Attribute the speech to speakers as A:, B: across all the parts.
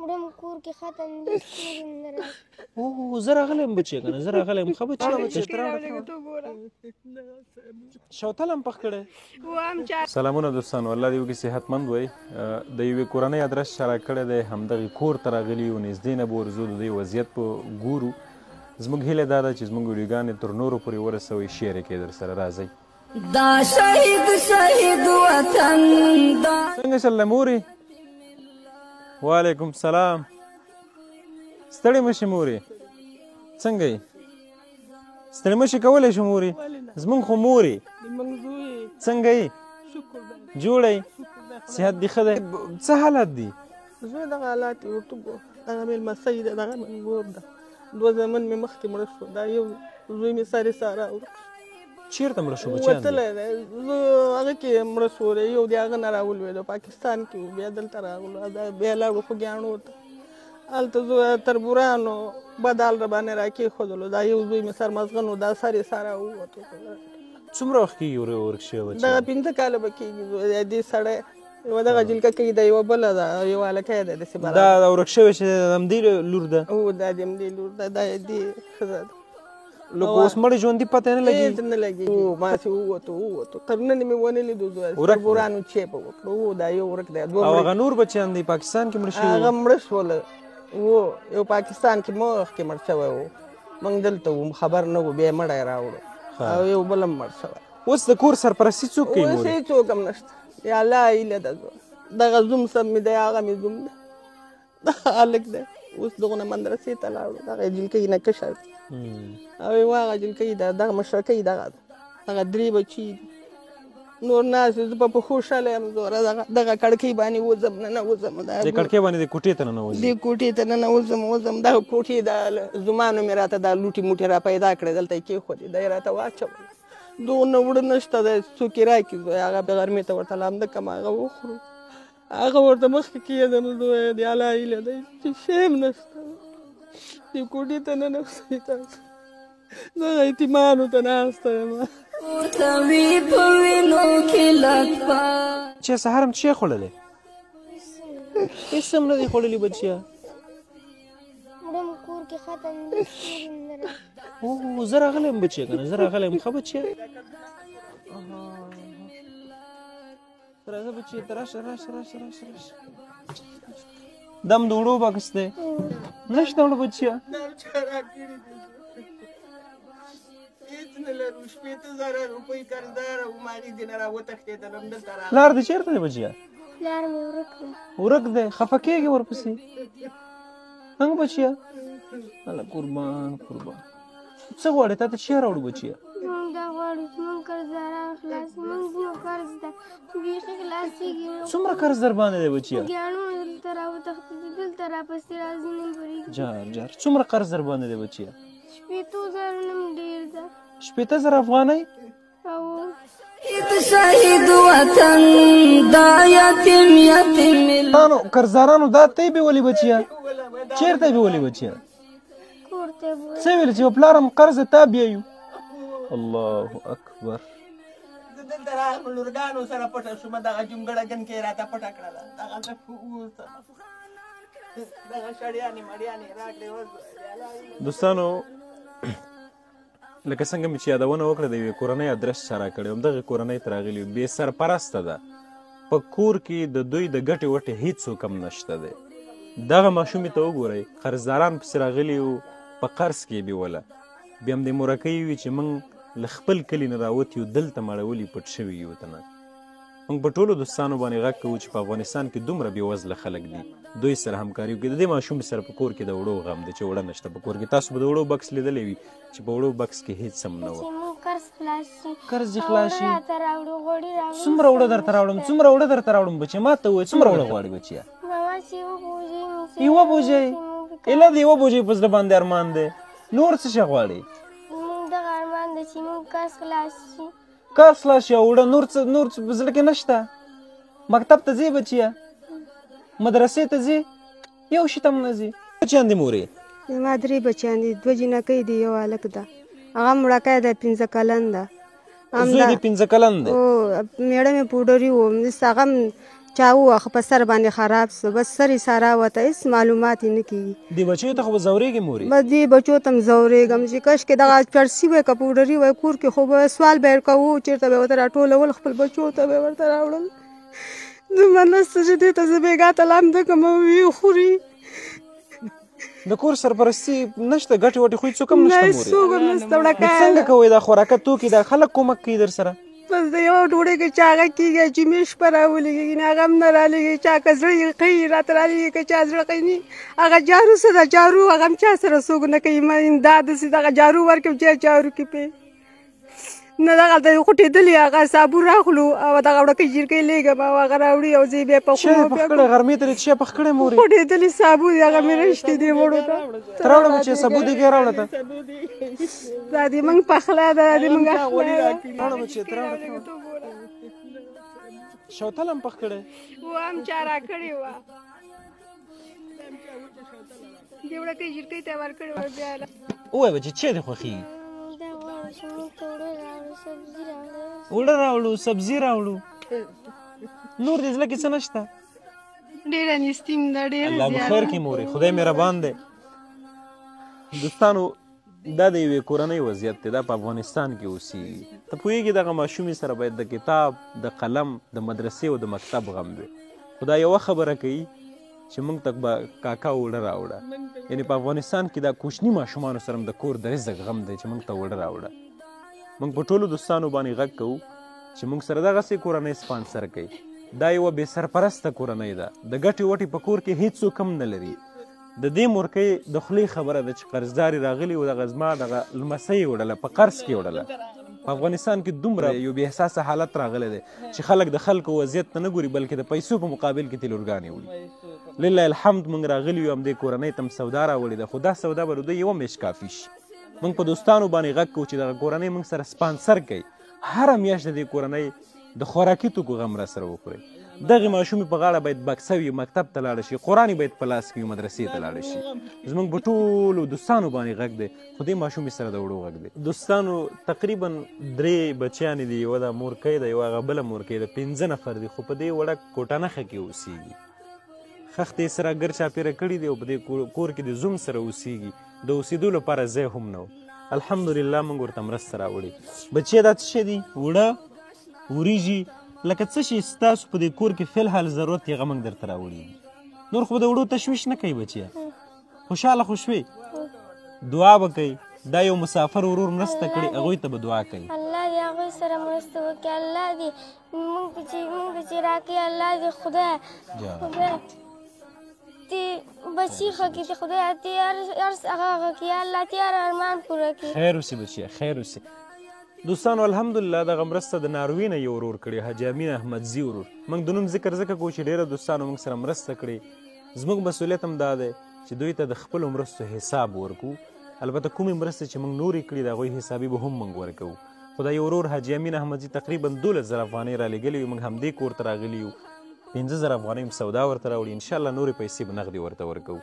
A: وړم کور کې ختم دي ستوري نه راځي.
B: اوه زه راغلی یم بچی که نه زه راغلی یم ښه بچی شوتل هم پخ کړی. سلامونه دوستانو الله دې وکړي صحتمند وئ. د یوې کورنۍ ادرس چاره کړی دی همدغې کور ته راغلي یو نږدې نه به ورځو د دوی وضعیت په ګورو. زموږ هیله دا ده چې زموږ ویډیوګانې تر نورو پورې ورسوئ شیر یې کړئ درسره راځئ.
C: دا شهید وطن دا
B: څنګه چل دی مورې؟ وعلیکم سلام. ستړې مه شي مورې څنګه یې؟ ستړې مه شي کولی شو مورې زموږ خو مورې څنګه یې؟ جوړه یې صحت دې ښه دی؟ څه حالت دي؟
D: زه دغه حالات یې ورته ګوره دغه مېلمستۍ ده دغه منګور ده 2 زامن مې مخکې مړه شو دا یو زوی مې ساري ساره
B: چېرته مړه شو بچیان
D: وتلی دی زه هغه کې مړه شو یو د هغه نه راولوېدو پاکستان کې و بیا دلته راغلو بیا لاړو خوږیاڼو ته هلته زه تربورانو بدال را باندې راکېښودلو دا یو زوی مې سرمزغن و دا ساري ساره ووتو
B: څومره وخت کېږي ورک شوی بچی؟
D: دغه 15 کاله به کېږي دې سړی یوه دغه جلکه کوي ده یوه بله ده یو هلکی دی داسې
B: دا ورک شوی چې د همدې لور ده؟
D: هو دا د همدې لور ده دا دې ښځه ده
B: لکه اوس مړې ژوندي پته نه لګېږي؟
D: هېڅ نه لګېږي ماسې ووتو تر نن مې ونه لیدو تربورانو چیپه وکړو او دا یو ورک دی
B: او هغه نور بچیان دی پاکستان کې مړه شوي
D: هغه مړه شوله و یو پاکستان کې مخکې مړ شوی و موږ دلته وو خبر نه و بیا مړی راوړو او یو بل هم مړ شوی.
B: اوس د کور سرپرستي څوک کوي
D: اوس هېڅوک هم نشته یا الله هیله ده دغه زوم سم مې دی هغه مې زوم ده دغه هلک دی اوس دغونه مدرسې ته لاړو دغه جلکۍ نه کشر او یو هغه جلکۍ ده دغه مشرکۍ دغه ده دغه 3 بچي دي نور ناست زه په پښو شلی یم زوره دغه کړکۍ باندې وځم ننوځم
B: د کړکۍ باندې د کوټې ته ننوځي
D: دې کوټې ته ننوځم دغه کوټې د زمانو مې راته دا لوټې موټې را پیدا کړې دلته یې کېښودې دا یې راته واچول دغونه وړه نشته دی څوک یې راکړي زوی هغه بې غرمې ته ورته لامده کړم هغه وخورو هغه ورته مخکې کېږدم زوی د الله هیله دی چې شی هم نشته دې کوټې ته ننوځئ تاسو دغه یتیمانو ته ناسته یم
B: چې سهار هم څه خوړلی؟ هېڅ هم نه دی خوړلي بچیه
A: وړم کور کې ختم دي ستوري نه راځي.
B: اوه زه راغلی یم بچیه که نه زه راغلی یم ښه بچیه راځه بچیه ته راشه دم د وړو بکس دی نشته وړه بچیه
D: هېڅ نه لرو 15,000 روپۍ قرضدار او مالي دې نه راوتښتېدلم دلته راغلم.
B: پلار دې چېرته دی بچیه؟
A: پلار مې
B: ورک دی خفه کېږي ورپسې څنګه بچیه؟ الله قربان څه غواړې تا ته څه راوړو بچیه؟
A: موږ دا غواړو چې موږ قرضداران خلاص موږ ځینو قرض ده بیخي خلاصېږي.
B: څومره قرض در باندې دی بچیه؟
A: خوږیاڼو دلته راوتښتېدي دلته راپسې راځي نه پرېږدي.
B: جار څومره قرض در باندې دی بچیه؟
A: 15,000 نه هم ډېر ده
B: 15,000 افغانۍ؟
A: او
C: شهید وطن دا یتیم
B: قرضدارانو دا ته یې بیولې بچیه؟ چېرته یې بیولې بچیه؟
A: کور ته یې بوتلم.
B: څه ویل چې پلار هم قرض تا بیایو؟ الله اکبر.
D: زه دلته راغلم لورګانو سره پټه شوم دغه جونګړه ګنکۍ راته پټه کړله دغه زه دغه شړیانې مړیانې راکړې
B: دوستانو لکه څنګه مې چې یادونه وکړه د یوې کورنۍ ادرس چاره کړی همدغې کورنۍ ته راغلي یو بې سرپرسته ده په کور کې د دوی د ګټې وټې هېڅوک هم نشته دی دغه ماشومې ته وګورئ قرضداران پسې راغلي وو په قرض کې یې بیوله بیا هم دې مورکۍ وي چې موږ له خپل کلي نه راوتي یو دلته مړولي پټ شوي یو ته نه موږ په ټولو دوستانو باندې غږ کوو چې په افغانستان کې دومره بېوزله خلک دي دوی سره همکاري وکړي د دې ماشوم سره په کور کې د وړو غم دی چې وړه نشته په کور کې تاسو به د وړو بکس لیدلی وي چې په وړو بکس کې هېڅ هم نه وه قرض دې خلاص شي څومره وړه درته راوړم بچیه ما ته ووایه څومره وړه غواړې بچیه یوه بوجۍ ایله د یوه بوجۍ په زړه باندې ارمان دی نور څه شی غواړې؟
A: دغه ارمان ده چې موږ قرض خلاص شي
B: قرض خلاص شي او وړه نور څه په زړه کې نشته مکتب ته ځې بچیه مدرسې ته ځې یو شي ته هم نه ځې بچیان دي مورې؟
E: زما 3 بچیان دي 2 جینکۍ دي یو هلک ده هغه مړکی دی 15 کلن ده
B: زوی دې 15 کلن دی
E: او میړه مې پوډري و هغه چا ووهه په سر باندې خراب سو بس سر یې سارا وته هېڅ معلومات یې نه کېږي
B: دې بچیو ته خو به ځورېږې مورې
E: بس دې بچو ته م ځورېږم چې کشکې دغه چړسي وی که پوډري وی کور کې خو به سوال به یې کوو چېرته به یې ورته راټولول خپل بچو ته به یې ورته راوړل دومره نسته چې دې ته زه بېګا ته لامده کړم او ویې خوري
B: د کور سرپرستي نشته ګټې وټې خو هېڅوک هم نشته مورې
E: څوک هم نشته وړکه
B: څنګه کوئ دا خوراکه توکي دا خلک کومک کوي در سره
E: بس د یو ډوډۍ کې چې هغه کېږي چې مې شپه راولېږي نه هغه هم نه رالېږي چا که زړه یې ښیي راته رالېږي که چا زړه ښیي نه هغه جارو څه ده جارو هغه هم چا سره څوک نه کوي دا داسې دغه جارو ورکړم چې جارو کې پې نه دغلته یې خوټېدلي هغه صابون راخلو او دغه وړکۍ جیرکۍ لېږم او هغه راوړي او زه یې بیا
B: چای یې پخ کړی غرمې ته دې څه پخ کړی مورې
E: خوټېدلي صابون هغه مې رشتې دې وړو ته
B: ته راوړه بچیه سبو دې کې راوړه ته
E: دا دې موږ پخلا ده دا دې موږ
B: راوړه بچیه ته راوړه شوتل هم پخ کړی
E: و هم چا راکړې وه دې وړکۍ جیرکۍ ته یې ورکړې وه بیا
B: ووایه بچې څه دې خوښېږي
A: دا غواړم چې موږ ته اوړه راوړو سبزي راوړو
B: اوړه راوړو سبزي راوړو نور دې زړه کې څه نشته
E: ډېره نیستي م ده ډېره
B: الله به خیر کړي مورې خدای مهربان دی دوستانو دا د یوې کورنۍ وضعیت دی دا په افغانستان کې اوسېږي ته پوهېږې دغه ماشومې سره باید د کتاب د قلم د مدرسې او د مکتب غم وي خو دا یوه خبره کوي چې موږ ته به کاکا اوړه راوړه یعنې په افغانستان کې دا کوچني ماشومانو سره د کور د رزق غم دی چې موږ ته اوړه راوړه موږ په ټولو دوستانو باندې غږ کوو چې موږ سره دغسې کورنۍ سپانسر کوي دا یوه بې سرپرسته کورنۍ ده د ګټې وټې په کور کې هېڅوک هم نه لري د دې مورکۍ د خولې خبره ده چې قرضداري راغلي و دغه زما دغه لمسۍ یې وړله په قرض کې وړله په افغانستان کې دومره یو بې احساسه حالت راغلی دی چې خلک د خلکو وضعیت ته نه ګوري بلکې د پیسو په مقابل کې تیلورګانې وړي لله الحمد موږ راغلي یو همدې کورنۍ ته م سودا راوړې ده خو دا سودا به د دوی یوه میاشت کافي شي موږ په دوستانو باندې غږ کوو چې دغه کورنۍ موږ سره سپانسر کوي هره میاشت د دې کورنۍ د خوراکي توکو غم را سره وخورئ دغې ماشومې په غاړه باید بکسه وي مکتب ته لاړه شي قرآن باید په لاس کې وي مدرسې ته لاړه شي زموږ په ټولو دوستانو باندې غږ دی خو دې ماشومې سره د وړو غږ دی دوستانو تقریبا 3 بچیانې دي یوه دا مورکۍ ده یوه هغه بله مورکۍ ده 5 نفر دي خو په دې وړه کوټنخه کې اوسېږي خښتې یې سره ګر چاپېره کړي دي او په دې کور کې د زوم سره اوسېږي د اوسېدو لپاره ځای هم نه و الحمدلله موږ ورته مرسته راوړې بچیه دا څه شی دي وړه وریژې لکه څه شي ستاسو په دې کور کې فلحال ضرورت یې هغه موږ درته راوړي نور خو د وړو تشویش نه کوي بچیه خوشحاله خو شوې دعا به کوي دا یو مسافر ورور مرسته کړي هغوی ته به دعا کوي
A: الله دې هغوی سره مرسته وکړي الله دې موږ چې راکړي الله دې خدای دې بچي ښه کړي خدای دې هر هغه کړي الله دې هر ارمان پوره کړي
B: خیر اوسې بچیه خیر اوسې دوستانو الحمدلله دغه مرسته د ناروې نه یو ورور کړې حاجي امین احمدزي ورور موږ د نوم ذکر ځکه کوو چې ډېره دوستانو موږ سره مرسته کړې زموږ مسؤلیت هم دا دی چې دوی ته د خپلو مرستو حساب ورکو البته کومې مرستې چې موږ نورې کړي د هغوی حسابي به هم موږ ورکوو خو دا یو ورور حاجي امین احمدزي تقریبا 12,000 افغانۍ رالیږلي وي موږ همدې کور ته راغلي یو 15,000 افغانۍ هم سودا ورته راوړي انشاءالله نورې پیسې به نغدې ورته ورکوو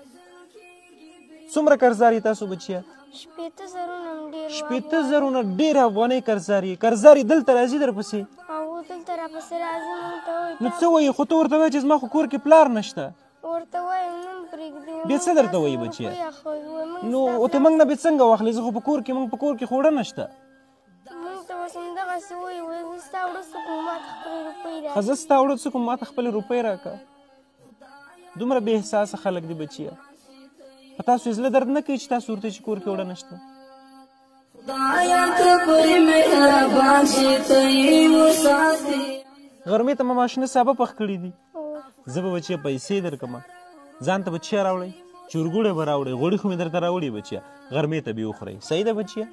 B: څومره قرضداري تاسو بچیه
A: 15,000
B: ډېر افغانۍ قرضداري دلته راځي در پسې
A: هغه دلته راپسې راځي موږ ته وایي
B: نو څه وایي خو ته ورته وایي چې زما خو کور کې پلار نشته
A: ورته وایي نن پرېږدي
B: بیا څه درته وایي بچیه نو ته موږ نه بیا څنګه واخلې زه خو په کور کې موږ په کور کې خو اوړه نشته
A: موږ ته بس همدغسې وایي ستا اوړه څه کوم ما ته خپلې روپۍ راکړه
B: زه ستا اوړه څه کوم ما ته خپلې روپۍ راکړه دومره بې احساسه خلک دي بچیه په تاسو یې زړه درد نه کوي چې تاسو ورته چې کور کې اوړه نشته غرمې ته مې ماشینه سابه پخ کړي دي زه به بچیه پیسې درکړم ځان ته به چیا راوړئ چورګوړی به راوړئ غوړي خو مې درته راوړي بچیه غرمې ته به وخورئ صحیح ده بچیه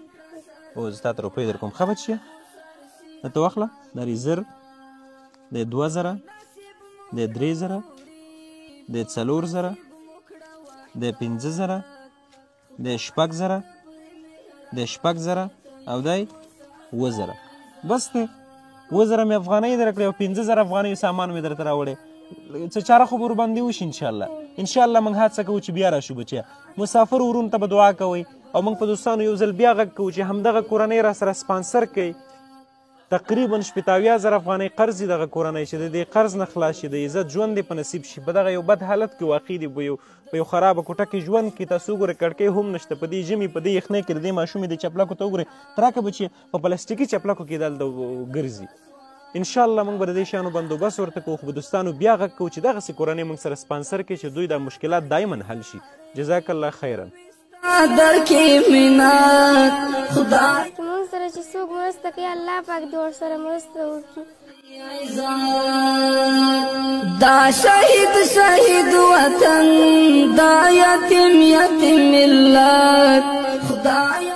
B: او زه تا ته روپۍ درکوم ښه بچیه دا ته واخله دا دې 1000 دی 2000 دی 3000 دی 4000 دی 5000 دی 6000 دی 6000 او دی 7000 بس دی 7000 مې افغانۍ درکړې او 5000 افغانۍ سامان مې درته راوړی څه چاره خو به ورباندې وشي انشاءالله موږ هڅه کوو چې بیا راشو بچیه مسافر ورونو ته به دعا کوئ او موږ په دوستانو یو ځل بیا غږ کوو چې همدغه کورنۍ را سره سپانسر کوي تقریبا 80,000 افغانۍ قرض دي دغه کورنۍ چې د دې قرض نه خلاص شي د عزت ژوند دې په نصیب شي په دغه یو بد حالت کې واقع دي په یو خرابه کوټه کې ژوند کې تاسو وګورئ کړکۍ هم نشته په دې ژمي په دې یخنۍ کې د دې ماشومې د چپلکو ته وګورئ تراکه به چې په پلاستیکي چپلکو کې دلته ګرځي انشاءالله موږ به د دې شیانو بندوبست ورته کوو خو به دوستانو بیا غږ کوو چې دغسې کورنۍ موږ سره سپانسر کړي چې دوی دا مشکلات دایما حل شي جزاک الله خیرا
A: موږ سره چې څوک مرسته کوي الله پاک دې ورسره مرسته وکړي
C: دا شهید وطن دا یتیم ملت خدایا